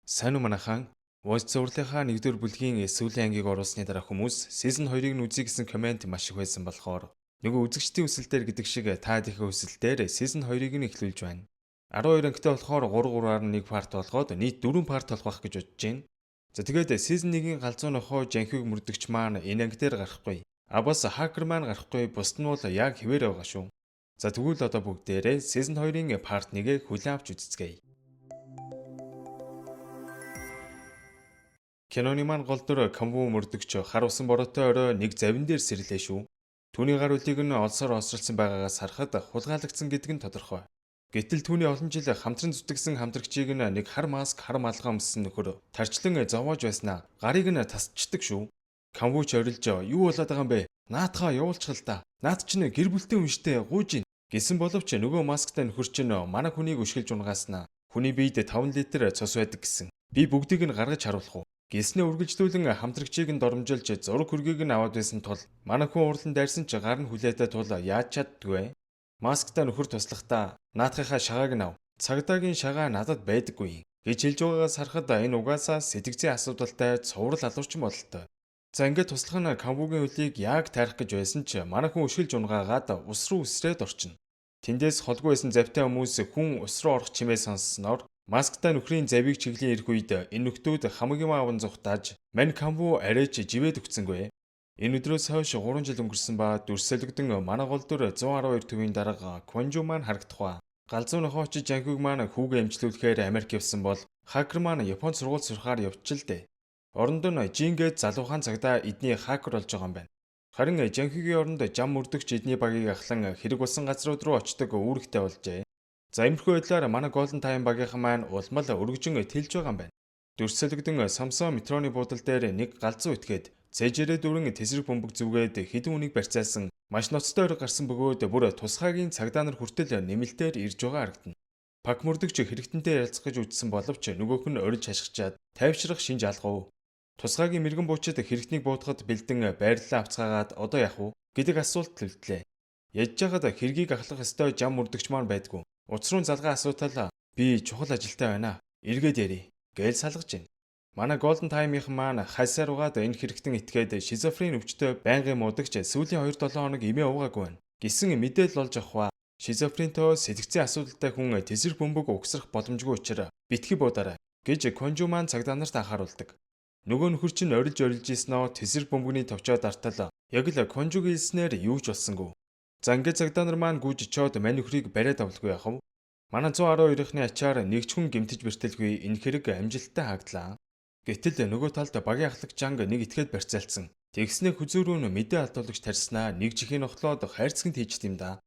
Сайн уу манайхан? Voice зурлынхаа 1-р бүлгийн сүүлийн ангийг оруулсны дараа хүмүүс Season 2-ыг нь үзье гэсэн комент маш их байсан болохоор нөгөө үзэгчдийн хүсэлтээр гэдэг шиг та бүхэн хүсэлтээр Season 2-ыг нь эхлүүлж байна. 12 ангитай болохоор 3-3-аар 1 парт болгоод нийт 4 парт болох байх гэж бодож байна. За тэгээд Season 1-ийн галзуу нохой Жанхиг мөрдөгч маань энэ анги дээр гарахгүй. Бас хакер маань гарахгүй. Бусд нь бол яг хэвээр байгаа шүү. За тэгвэл одоо бүгдээрээ Season 2-ын парт 1-ийг хүлээн авч үзцгээе. Киноны маань гол дүр Камбу мөрдөгч хар усан бороотой орой нэг завин дээр сэрлээ шүү. Түүний гар үлийг нь олсоор осролсон байгаагаас харахад хулгайлагдсан гэдэг нь тодорхой. Гэтэл түүний олон жил хамтран зүтгэсэн хамтрагчийг нэг хар маск хар малгай өмссөн нөхөр тарчлан зовоож байснаа гарыг нь тасчдаг шүү. Камбуч орилж юу болоод байгаа юм бэ? Наатахаа явуулчихал та. Наад чинь гэр бүлтэй хүн штэ гуйж ийн гэсэн боловч нөгөө масктай нөхөр чинь манай хүнийг өшгөлж унгааснаа. Хүний биед 5 литр цус байдаг гэсэн. Би бүгдийг нь гаргаж харуулах уу? Гиснээ үргэлжлүүлэн хамтрагчийг нь доромжилж зураг хөргийг нь аваад байсан тул манай хүн урлан дайрсан ч гар нь хүлээдэг тул яаж чаддгүй. Масктай нөхөр туслахдаа наатахынхаа шагааг нь ав. Цагдаагийн шагаа надад байдаггүй гэж хэлж байгаагаас харахад энэ угаасаа сэтгцийн асуудалтай цуврал алуурчин бололтой. За ингээд туслах нь Камбугийн хөлийг яг тайрах гэж байсан ч манай хүн өшгөлж унгаагаад ус руу үсрээд орчин. Тэндээс холгүй байсан завтай хүмүүс хүн ус руу орох чимээ сонссноор масктай нөхрийн завийг чиглэн ирэх үед энэ нөхдүүд хамаг юм аван зүхтааж мань Камбу арайж живээд өгцөнгөө. Энэ өдрөөс хойш 3 жил өнгөрсөн ба дүрсэлгдэн манай гол дүр 112 төвийн дарга Конжу маань харагдах ба. Галзуу нохооч Жанхиг маань хүүгээ эмчлүүлэхээр Америк явсан бол хакер маань Японд сургууль сурахаар явчихл дээ. Оронд нь Жингээд залуухан цагдаа эдний хакер болж байгаа юм байна. Харин Жанхигийн оронд жам мөрдөгч эдний багийг ахлан хэрэг болсон газрууд руу очдог үүрэгтэй болжээ. За иймэрхүү байдлаар манай Golden Time багийнхан маань улмал өргөжин тэлж байгаа юм байна. Дүрсэлгдэн Самсон метроны буудал дээр нэг галзуу итгээд цэжэрээ дүүрэн тэсрэг бөмбөг зүгээд хэдэн үнийг барьцаасан маш ноцтой ориг гарсан бөгөөд бүр тусгайгийн цагдаа нар хүртэл нэмэлтээр ирж байгаа харагдана. Пак мөрдөгч хэрэгтэнтэй ярилцах гэж үзсэн боловч нөгөөх нь орилж хашгичаад тайвшрах шинж алгав. Тусгайгийн мэрэгэн буучид хэрэгтнийг буутахад бэлдэн байрлалаа авцгаагаад одоо яах вэ гэдэг асуулт төлдлээ. Ядж хахад хэргийг ахлах ёстой жам мөрдөгч маань байдгүй. Уцрун залгаа асуудал би чухал ажилтай байна. Эргээд ярий гэж салгаж байна. Манай Golden Time-ийнхан маань хасаар угаад энэ хэрэгтэн итгээд шизофрен өвчтөй байнгын муудагч сүүлийн 2-7 хоног эмээ уугаагүй байна. Гисэн мэдээлэл олж авах ба шизофрентой сэтгцийн асуудалтай хүн тэсрэг бөмбөг угсрах боломжгүй учраас битгий буудаарай гэж Конжу маань цагдаа нарт анхааруулдаг. Нөгөө нөхөр чинь орилж ийсноо тэсрэг бөмбөгний товчоо дартал яг л Конжугийн хэлснээр юу ч болсонгүй. За ингээд цагдаа нар маань гүйж чоод мань нөхрийг бариад авалгүй яах вэ? Манай 112-ны ачаар нэг ч хүн гэмтэж бэртэлгүй энэ хэрэг амжилттай хаагдлаа. Гэтэл нөгөө талд багийн ахлагч Жанг нэг итгээд барьцаалцсан. Тэгснээ хүзүүрүүн мэдээ алдуулагч тарьснаа нэг чихийн нотлоод хайрцагт хийжт юм да.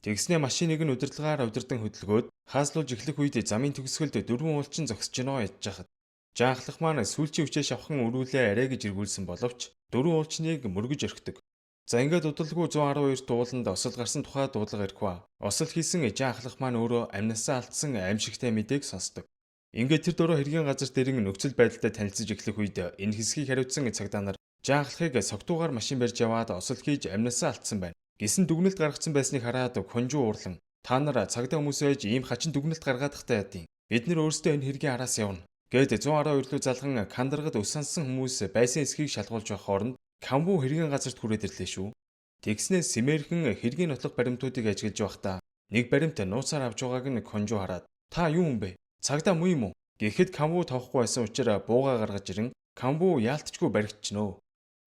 Тэгснээ машиныг нь удирдлагаар удирдан хөдөлгөөд хаалслуулж эхлэх үед замын төгсгөлд 4 уулчин зогсож гинөө ядж хахад. Жан ахлах маань сүүлчийн хүчээ шавхан өрүүлээ арай гэж эргүүлсэн боловч 4 уулчныг мөргөж орхидог. За ингээд удалгүй 112 дууланд осол гарсан тухай дуудлага ирэх ба. Осол хийсэн жан ахлах маань өөрөө амнасаа алдсан аимшигтай мэдээг сонсдог. Ингээд тэр дөрөв хэргийн газар дээрэн нөхцөл байдалтай танилцж эхлэх үед энэ хэсгийг хариуцсан цагдаа нар жан ахлахыг согтуугаар машин барьж яваад осол хийж амнасаа алдсан байна. Гисэн дүгнэлт гаргацсан байсныг хараад Конжу уурлан та нар цагдаа хүмүүс байж ийм хачин дүгнэлт гаргаад тахтай ядیں۔ Бид нэр өөрсдөө энэ хэргийн араас явна. Гээд 112 руу залган кандаргад ус сансан хүмүүс байсан эсхийг шалгуулж байх хооронд Камбу хэргийн газарт хүрээд ирлээ шүү. Тэгснээс Симэрхэн хэргийн нотлох баримтуудыг ажиглаж байхдаа нэг баримт нууцаар авч байгааг нь Конжу хараад та юу юм бэ? Цагдаа муу юм уу? Гэхэд Камбу тоохгүй байсан учраас бууга гаргаж ирэн Камбу яалтчгүй баригдчихнөө.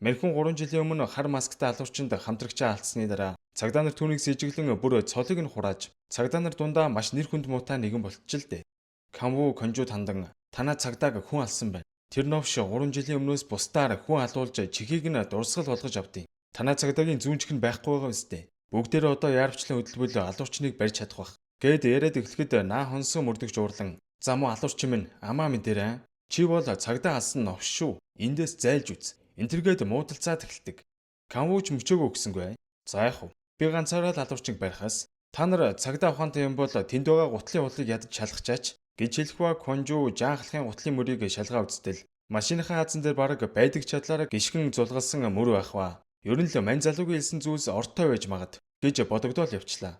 Мэрхэн 3 жилийн өмнө хар масктай алуурчинд хамтрагчаа алдсны дараа цагдаа нар түүнийг сэжиглэн бүр цолыг нь хурааж цагдаа нар дундаа маш нэр хүнд муутай нэгэн болчихл дээ. Камбу Конжу тандан танаа цагдааг хүн алсан байна. Тэр новш 3 жилийн өмнөөс бусдаар хүн алуулж чихийг нь дурсгал болгож авдیں۔ Танаа цагдаагийн зүүнчг нь байхгүй байгаа үстэй. Бүгдээрээ одоо яарвчлан хөдөлбөл алуурчныг барьж чадах бах. Гээд яриад эхлэхэд наа хонсон мөрдөгч уурлан "За муу алуурч минь амаа мэдэрээ. Чи бол цагдаа алсан новш шүү. Эндээс зайлж үз." Энтергээд муудалцаад эхэлдэг. Камбуч мөчөөгөө өгсөнгүй. За яах вэ? Би ганцаараа л алуурчиг барихаас та нар цагдаа ухаантай юм бол тэнд байгаа гутлын уулыг ядаж шалгачаач гэж хэлэх ба Конжу жаахлахын гутлын мөрийг шалгаа үзтэл машиныхаа хаазан дээр бараг байдаг чадлаараа гიშгэн зулгалсан мөр байх ба. Ер нь л мань залуугийн хэлсэн зүйлс ортой байж магад гэж бодогдоол явчлаа.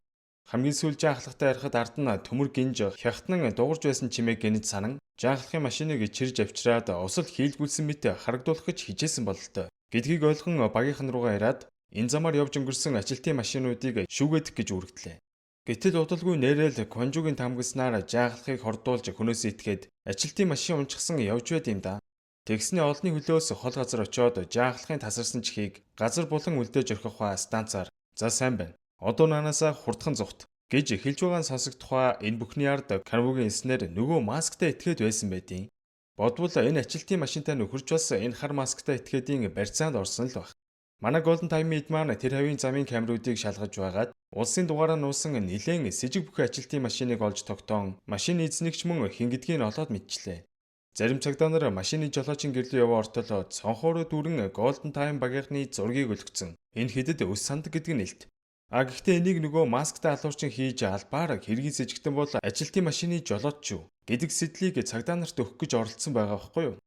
Хамгийн сүүлд жаахлахтай ярихад ард нь төмөр гинж хягтнан дуурж байсан чимээг гинэж санан Жаахлахын машиныг чирж авчираад усал хийлгүүлсэн мэт харагдуулах гэж хичээсэн бололтой. Гэдгийг ойлгон багийнхан руугаа ираад энэ замаар явж өнгөрсөн ажилтны машинуудыг шүүгэх гэж үргэлжлээ. Гэтэл удалгүй нэрэл Конжугийн тамгаснаар жаахлахыг хордуулж хөнөөс итгээд ажилтны машин унчихсан явж байд юм да. Тэгсний олонний хөлөөс хол газар очиод жаахлахын тасарсан чихийг газар булан үлдээж орхих станцаар за сайн байна. Одоо наанасаа хурдхан зүгт гэж хэлж байгаа нь сонсогдохоо энэ бүхний ард Канвугийн эснэр нөгөө масктай итгээд байсан байдیں۔ Бодвол энэ ажилтны машинтай нөхөрч бас энэ хар масктай итгээдийн барьцаанд орсон л баг. Манай Golden Time-ид маань тэр хавийн замын камеруудыг шалгаж байгаад улсын дугаараа нуусан нэлээд сэжиг бүхэн ажилтны машиныг олж тогтоон машин эзнэгч мөн хин гэдгийг нь олоод мэдчихлээ. Зарим цагдаа нар машины жолоочийн гэрлөө яваа ортол цонхоор дүүрэн Golden Time багийнхны зургийг өлгцөн. Энэ хэдэд өс сандаг гэдэг нь илт. Гэхдээ энийг нөгөө масктай алуурчин хийж албаар хэргийн сэжигтэн бол ажилтны машины жолооч шүү гэдэг сэтлийг цагдаа нарт өгөх гэж оролдсон байгаа байхгүй юу?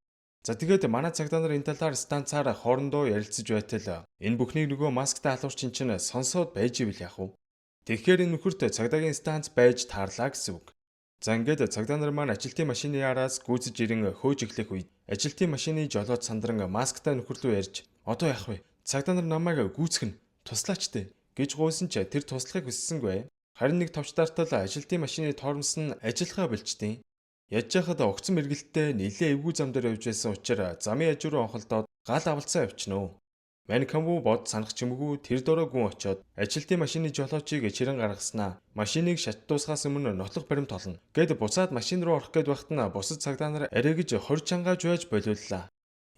За тэгээд манай цагдаа нар энэ талаар станцаар хоорондоо ярилцаж байтал энэ бүхнийг нөгөө масктай алуурчин чинь сонсоод байж ивэл яах вэ? Тэгэхээр энэ нөхөрт цагдаагийн станц байж таарлаа гэсэн үг. За ингээд цагдаа нар маань ажилтны машины яраас гүйцэж ирэн хөөж эхлэх үед ажилтны машины жолооч сандран масктай нөхөр рүү ярьж одоо яах вэ? Цагдаа нар намайг гүйцэх нь туслаач дээ гэж гуйсан ч тэр туслахыг хүссэнгүй. Харин нэг товчдаартал ажилтны машины тоормс нь ажиллахаа болчтیں۔ Ядж яхад огцон мэргэлттэй нилээ эвгүй зам дээр явж байсан учраас замын аж руу онхолдоод гал авалцаа явчихно. Манкамбу бод санах чимгүй тэр дорой гүн очоод ажилтны машины жолоочийг чирэн гаргаснаа машиныг шаттуусгаас өмнө нотлох баримт олно. Гэд буцаад машин руу орох гээд байхад нь бусад цагдаа нар арай гэж 20 чангааж байж болиуллаа.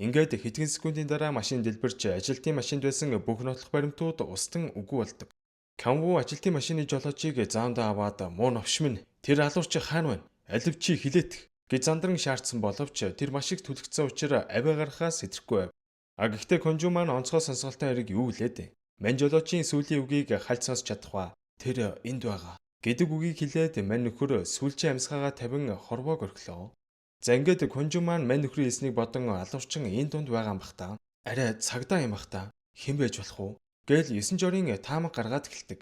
Ингээд хэдхэн секундын дараа машин дэлбэрч ажилтны машинд байсан бүх нотлох баримтууд устан үгүй болдог. Камбу ажилтны машины жолоочийг заамдаа аваад муу новш минь тэр алуурч хаана байна? Алив чи хилээтх гэж зандран шаардсан боловч тэр маш их түлхсэн учраас аваа гарахаас сэтэрэхгүй байв. Гэхдээ Конжу маань онцгой сонсголтой хэрэг юу гэлээд? Мань жолоочийн сүүлийн үгийг хальт сонсч чадах ба. Тэр энд байгаа гэдэг үгийг хэлээд мань нөхөр сүүлчийн амьсгаагаа тавин хорвоог орхилоо. За ингээд Конжу маань мань нөхрийн эснийг бодон алуурчин энэ дунд байгаа юм бах та. Арай цагдаа юм бах та. Хэн байж болох вэ? Гээл 9 жорын таамаг гаргаад эхэлдэг.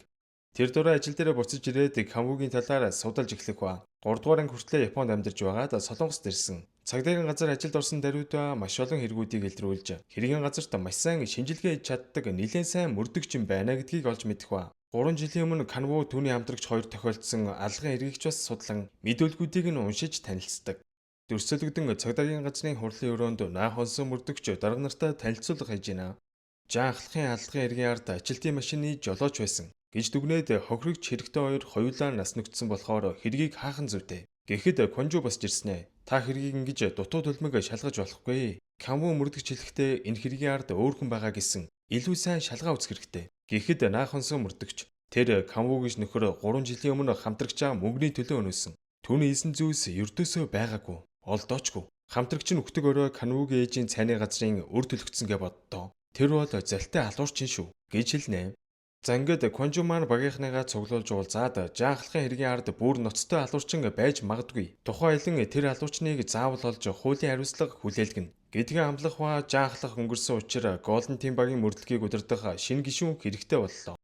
Тэр дураа ажил дээр буцаж ирээд Камбугийн талаар судалж эхлэх ба 3 дугаар анги хүртлээр Японд амьдарч байгаад Солонгост ирсэн. Цагдаагийн газар ажилд орсон даруйдаа маш олон хэрэгүүдийг илрүүлж хэргийн газарт маш сайн шинжилгээ хийж чаддаг нэлээд сайн мөрдөгч юм байна гэдгийг олж мэдэх ба 3 жилийн өмнө Канву түүний хамтрагч хоёр тохиолдсон алган эргийгч бас судлан мэдүүлгүүдийг нь уншиж танилцдаг. Дөрсөлөгдөн цагдаагийн газрын хурлын өрөөнд наахонсон мөрдөгч дарга нартай танилцуулга хийж байна. Жаахлахын алган эргийн ард ажилтны машины жолооч байсан гэж дүгнээд хохирогч хэрэгтэй хоёр хоёулаа нас нөхцсөн болохоор хэргийг хаахан зүйтэй. Гэхэд Конжу босч ирснэ. Та хэргийг ингэж дутуу төлмөг шалгаж болохгүй. Камбу мөрдөгч хэлэхдээ энэ хэргийн ард өөр хүн байгаа гэсэн илүү сайн шалгаа үзэх хэрэгтэй. Гэхэд наахонсон мөрдөгч тэр Камбу гэж нөхөр 3 жилийн өмнө хамтрагчаа мөнгөний төлөө өнөөсөн. Түүний эзэн зүйлс ердөөсөө байгаагүй. Олдоочгүй. Хамтрагч нь өгтөг өрөө Канвугийн ээжийн цайны газрын өр төлөгдсөн гэж боддоо. Тэр бол залтай алуурчин шүү гэж хэлнэ. За ингээд Конжу маань багийнхныгаа цуглуулж уулзаад жаахлахын хэргийн ард бүр ноцтой алуурчин байж магадгүй. Тухайн айлын тэр алуурчныг заавал олж хуулийн хариуцлага хүлээлгэнэ. Гэдгээ амлах ба жаахлах өнгөрсөн учраас Golden Team багийн мөрдлөгийг удирдах шинэ гишүүн хэрэгтэй боллоо.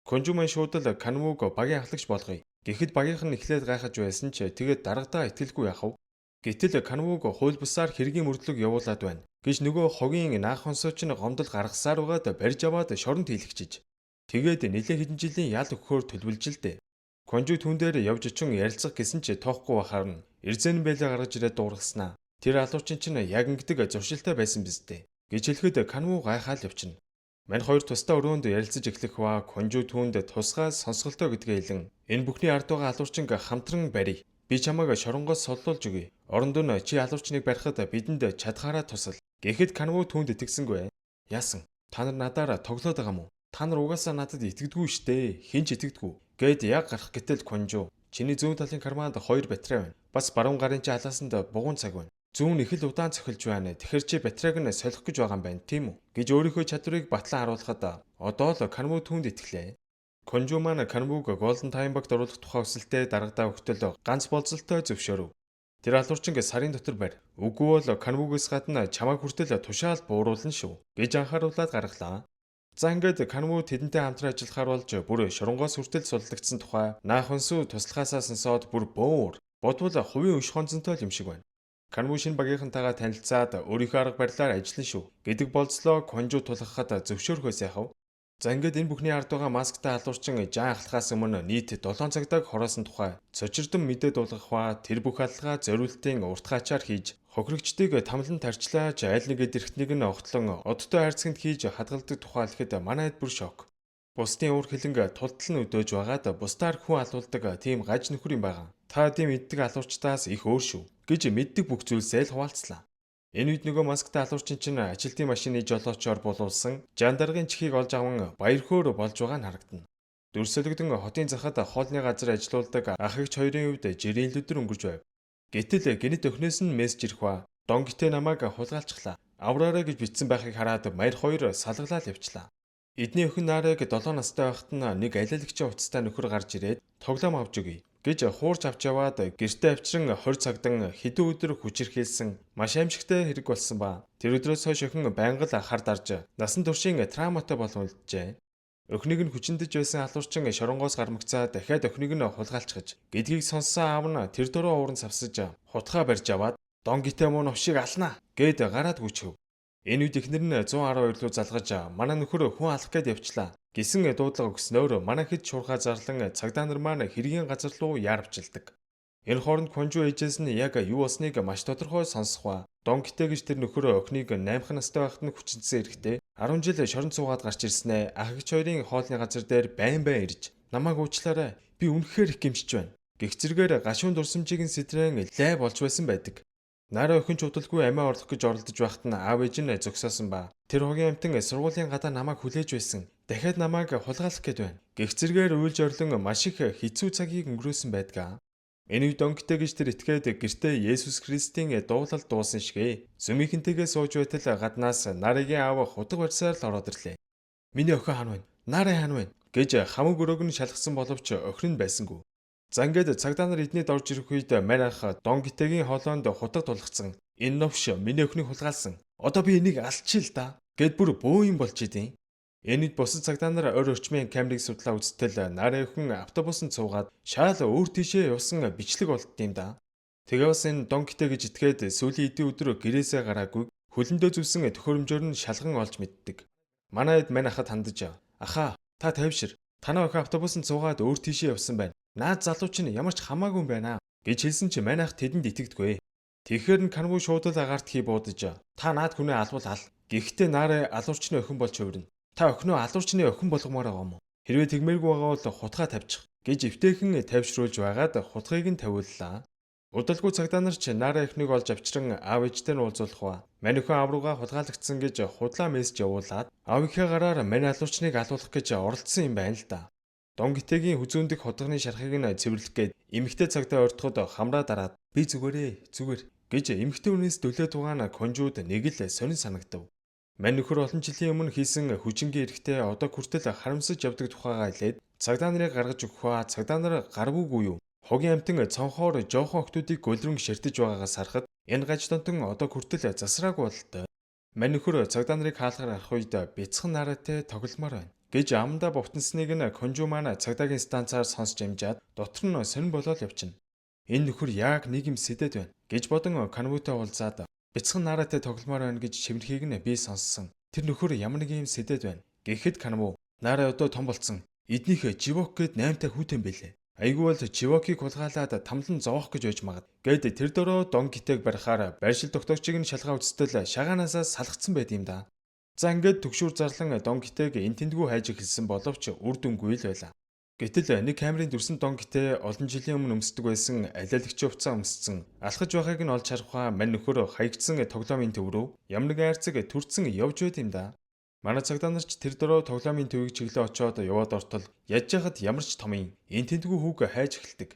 Конжу маань шууд л Канвуг багийн ахлагч болгоё. Гэхэд багийнх нь эхлээд гайхаж байсан ч тэгээд дарагдаа итгэлгүй яхав. Гэтэл Канвуг хууль бусаар хэргийн мөрдлөг явуулаад байна гэж нөгөө хогийн наахонсооч нь гомдол гаргасаар байгаад барьж аваад шоронд хийлгчиж. Тэгээд нэлээд хэдэн жилийн ял өгөхөөр төлөвлөж л дээ. Конжу түн дээр явж очин ярилцах гэсэн ч тоохгүй бахаар нь эрзэн байлаа гаргаж ирээд дуургаснаа. Тэр алуурчин чинь яг ингэдэг зуршилтай байсан биз дээ гэж хэлэхэд Канву гайхаал явчихна. Мань хоёр тусдаа өрөөнд ярилцаж эхлэх ба Конжу түүнд тусгай сонсголтой гэдгээ хэлэн энэ бүхний ард байгаа алуурчинг хамтран барь. Би чамайг шоронгоос соллуулж өгье. Оронд нь чи алуурчныг барихад бидэнд чадхаараа тусал. Гэхэд Канву түүнд итгэсэнгүй. Яасан? Та нар надаараа тоглоод байгаа юм уу? Та нар угаасаа надад итгэдэггүй штэ. Хэн ч итгэдэггүй. Гэд яг гарах гэтэл Конжу. Чиний зүүн талын карманд 2 батарей байна. Бас баруун гарын чи халаасанд бугуун цаг байна. Зүүн их л удаан цохилж байна. Тэгэхэр чи батарейг нь солих гэж байгаа юм байна, тийм үү? Гэж өөрийнхөө чадварыг батлан харуулхад одоо л Канву түүнд итгэлээ. Конжу маань Канвуг Golden Time багт оруулах тухай өсөлтөө дарагдаа өгтөл ганц болцолтой зөвшөөрөв. Тэр алуурчин сарын дотор барь. Үгүй бол Канвугээс гадна чамайг хүртэл тушаал бууруулна шүү гэж анхааруулад гаргалаа. За ингээд Канву тэдэнтэй хамтран ажиллахаар болж бүр шоронгоос хүртэл судлагдсан тухай наахонсуу туслахаасаа сонсоод бүр бөөр бодвол хувийн өш хонцонтой юм шиг байна. Канву шинэ багийнхантайгаа танилцаад өөрийнхөө арга барилаар ажиллана шүү гэдэг болцлоо Конжу тулгахад зөвшөөрөхөөс яхав. За ингээд энэ бүхний ард байгаа масктай халуурчин жан ахлахаас өмнө нийт 7 цагдааг хороосон тухай цочирдон мэдээд дуулгах ба тэр бүх аллага зориултын уртгаачаар хийж хохирогчдыг тамлан тарчлааж аль нэгэд эрхтнийг нь огтлон одтой хайрцагт хийж хадгалдаг тухай хэлэхэд манайд бүр шок. Бусдын уур хилэнг тултал нь өдөөж байгаад бусдаар хүн алуулдаг тийм гаж нөхөр юм байгаа. Та тийм иддэг алуурчдаас их өөр шүү гэж мэддэг бүх зүйлсээ л хуваалцлаа. Энэ үед нөгөө масктай алуурчин чинь ажилтны машины жолоочоор булуулсан жандаргын чихийг олж аван баяр хөөр болж байгаа нь харагдана. Дүрсэлэгдэн хотын захад хоолны газар ажилуулдаг ах эгч хоёрын хувьд жирийн өдөр өнгөрч байв. Гэтэл гинэт өхнөөс нь мессеж ирэх ба донгитэ намайг хулгайлцглаа. Авраарай гэж бичсэн байхыг хараад маяр хоёр салглаад явчлаа. Эдний өхөн нарыг 7 настай байхад нь нэг алиалагчийн уцтай нөхөр гарч ирээд тоглоом авч өгье гэж хуурч авч яваад гэртээ авчран 20 цагдан хэдэн өдөр хүчирхийлсэн маш аимшигтай хэрэг болсон ба тэр өдрөөс хойш өхөн байнга л хар дарж насан туршийн трауматай болон үлджээ. Өхнийг нь хүчинтэж байсан алуурчин шоронгоос гармагцаа дахиад өхнийг нь хулгайлцгаж гэдгийг сонссон аав нь тэр дөрөв ууран савсаж хутгаа барьж аваад дон гитэ муу новшиг алнаа гэд гараад гүчгэв. Энэ үед ихнэр нь 112 руу залгаж манай нөхөр хүн алах гээд явчлаа гэсэн дуудлага өгснөөр манай хэд шуурхаа зарлан цагдаа нар маань хэргийн газар руу яарвчилдаг. Энэ хооронд Конжу ээжээс нь яг юу болсныг маш тодорхой сонсох ба донгитэ гэж тэр нөхөр өхнийг 8 настай байхад нь хүчинсэн эрэхтэй 10 жил шорон цуугаад гарч ирснэ ах эгч хоёрын хоолны газар дээр байн ирж намайг уучлаарай би үнэхээр их гэмшиж байна гэх зэрэгээр гашуун дурсамжийг нь сэтрэн лай болж байсан байдаг. Нараа өхөн ч удалгүй амиа орлох гэж оролдож байхад нь аав ээж нь зогсоосон ба тэр хогийн амтан сургуулийн гадаа намайг хүлээж байсан. Дахиад намайг хулгайлах гээд байна. Гэх зэрэгээр уйлж орлон маш их хэцүү цагийг өнгөрөөсөн байдаг. Энэ үед донгитэ гэж тэр итгээд гэртээ Есүс Христийн дуулал дуусан шигэ. Сүмийнхэнтэйгээ сууж байтал гаднаас нарыгийн аав худаг барьсаар л ороод ирлээ. Миний охин хань байна? Нараа хань байна? Гэж хамаг өрөөг нь шалгасан боловч охин нь байсангүй. За ингээд цагдаа нар эднийд орж ирэх үед манайх донгитэгийн хоолойнд хутаг тулгцсан. Энэ новш миний өхнийг хулгайлсан. Одоо би энийг алчил да. Гэт бүр бөө юм болж идэв. Энэ үед бусад цагдаа нар ойр орчмын камерыг судлаа үзтэл нараа өхөн автобусанд суугаад шаал өөр тийшээ явсан бичлэг болдсон юм да. Тэгээ бас энэ донгитэ гэж итгээд сүүлийн эдийн өдөр гэрээсээ гараагүй хөлөндөө зүвсэн төхөөрөмжөөр нь шалган олж мэддэг. Манайд мань ахад хандаж ахаа та тавьшир. Танаа охин автобусанд суугаад өөр тийшээ явсан байна. Наад залуу чинь ямар ч хамаагүй юм байна гэж хэлсэн чи манайх тэдэнд итгэдэггүй. Тэгэхээр нь Канву шууд л агаарт хий буудаж та наад хүнээ алвал ал. Гэхдээ наарэ алуурчны охин болж хувирна. Та охиноо алуурчны охин болгомоор байгаа юм уу? Хэрвээ тэгмээргүй байгаа бол хутгаа тавьчих гэж эвтэйхэн тавьшруулж байгаад хутгийг нь тавиуллаа. Удалгүй цагдаа нар ч нараа ихнийг олж авчран аав ээжтэй нь уулзуулах ба мань өхөн аав руугаа хулгайлагдсан гэж худлаа мессеж явуулаад аавынхаа гараар мань алуурчныг алуулах гэж оролдсон юм байна л да. Донгитэгийн хүзүүндэх хотгоны шархыг нь цэвэрлэх гээд эмэгтэй цагтаа ойртоход хамраа дараад би зүгээр гэж эмэгтэй хүнээс дөлөөд байгаа нь Конжууд нэг л сонин санагдав. Мань нөхөр олон жилийн өмнө хийсэн хүчингийн эрэхтэй одоо хүртэл харамсаж явдаг тухайгаа хэлээд цагдаа нарыг гаргаж өгөх ба цагдаа нар гарвуугүй юу? Хогийн амтан цонхоор жоохон охтуудыг гөлрөн ширтэж байгаагаас харахад энэ гаж донтон одоо хүртэл засраагүй бололтой. Мань нөхөр цагдаа нарыг хаалгаар арах үед бяцхан нараатай тогломоор байна гэж амдаа бовтонсныг нь Конжу маань цагдаагийн станцаар сонсч амжаад дотор нь сонин болоод явчихна. Энэ нөхөр яг нэг юм сэдэд байна гэж бодон Канвутай уулзаад бяцхан нараатай тогломоор байна гэж шимэрхийг нь би сонссон. Тэр нөхөр ямар нэг юм сэдэд байна. Гэхэд Канву нараа одоо том болцсон. Эднийх живок гэд 8-тай хүүтэн бэлээ. Айгүй бол живокийг хулгайлаад тамлан зоох гэж ойж магад. Гэд тэр дөрөө донгитэг барихаар байршил тогтоогчийг нь шалгаа үзтэл шагаанаасаа салгацсан байд юм да. За ингээд төгшүүр зарлан донгитэг эн тэндгүү хайж эхэлсэн боловч үр дүнгүй л байлаа. Гэтэл нэг камерын дүрсэн донгитэ олон жилийн өмнө өмсдөг байсан алиалагчийн хувцас өмссөн алхаж байгааг нь олж харахаа мань нөхөр хаягдсан тоглоомын төв рүү ямар нэг айрцаг төрцөн явж байд юм да. Манай цагдаа нар ч тэр дөрөө тоглоомын төвийг чиглээ очоод яваад ортол яж яхад ямар ч том юм эн тэндгүү хүүг хайж эхэлдэг.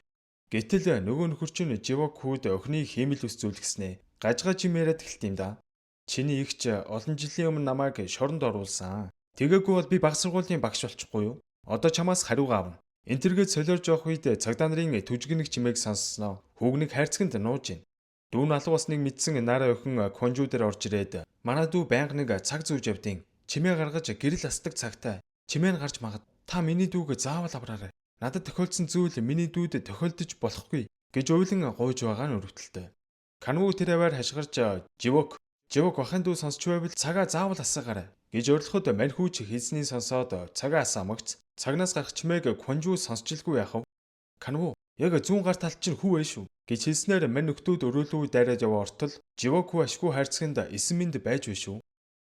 Гэтэл нөгөө нөхөр чинь живок хүүд охины хиймэл ус зүйлгснэ гажгаж юм яриад эхэлт юм да. Чиний ихч олон жилийн өмнө намайг шоронд оруулсан. Тэгээггүй бол би баг сургуулийн багш болчихгүй юу? Одоо чамаас хариугаа авна. Энд тэргээд солиорж явах үед цагдаа нарын түжигнэг чимээг сонссноо. Хүүгнийг хайрцагт нууж гин. Дүүн алуу басныг мэдсэн нараа охин Конжу дээр орж ирээд манай дүү байнга нэг цаг зүүж явдیں۔ Чимээ гаргаж гэрэл асдаг цагтаа чимээ нь гарч магад та миний дүүг заавал авраарай. Надад тохиолдсон зүйл миний дүүдэд тохиолдож болохгүй гэж уйлан гуйж байгаа нь өрөвдөлтэй. Канву тэр аваар хашгирч Живок бахын дүү сонсч байвал цагаа заавал асаагаарай гэж орилоход Манхүүч хэлсний сонсоод цагаа асаамагц цагнаас гарах чимээг Кванжу сонсчилгүй яахав. Канву яг зүүн гар талд чинь хүү вэ шүү гэж хэлснээр мань нөхдүүд өрөөлөө дайраад яваа ортол Живоку ашгүй хайрцагт эсэн минь байж вэ шүү.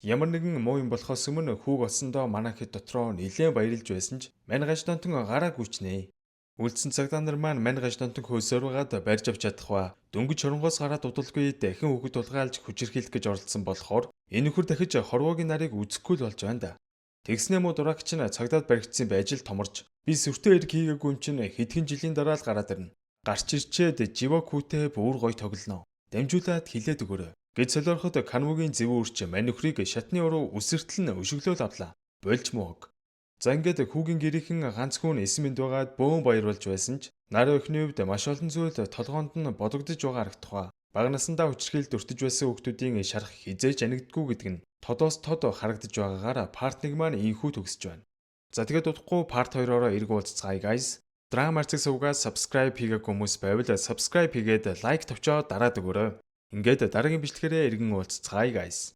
Ямар нэгэн муу юм болохоос өмнө хүүг олсондоо манай хэд дотроо нэлээд баярлж байсан ч мань гаж донтон гараа гүйчнэ. Үлдсэн цагдаа нар маань мань гаж донтон хөөсөрөөгаад барьж авч чадахгүй дөнгөж хоронгоос гараад удалгүй дахин хүүхэд тулгаалж хүчирхийлэх гэж оролдсон болохоор энэ нөхөр дахиж хорвоогийн нарыг үзэхгүй л болж байна да. Тэгснээ мо дураагч нь цагдаад баригдсан байж л томорж би сүртэй эрг хийгээгүй юм чинь хэдхэн жилийн дараа л гараад ирнэ. Гарч ирчээд Живокутэй бүр гой тоглоно. Дамжуулаад хилээд өгөөрэй гэж солиороход Канвугийн зэвүүрч мань нөхрийг шатны уруу үсэртэл нь өшөглөөл авлаа. Болж мууг. За ингээд хүүгийн гэрийнхэн ганц хүн эсэм мэд байгаад бөөн баяр болж байсан ч нар өхний хувьд маш олон зүйл толгоонд нь бодогдож байгаа харагдах. Бага насандаа хүчрхийлд өртөж байсан хүүхдүүдийн шарах хизээж анигддаггүй гэдэг нь тодоос тод харагдаж байгаагаар парт 1 маань ийхүү төгсөж байна. За тэгээд удахгүй парт 2-ороо эрг уулзцгаая guys. Драма арцыг сувгаад subscribe хийгээгүй хүмүүс байвал subscribe хийгээд лайк тавьчоод дараад өгөөрэй. Ингээд дараагийн бичлэгээрээ эргэн уулзцгаая guys.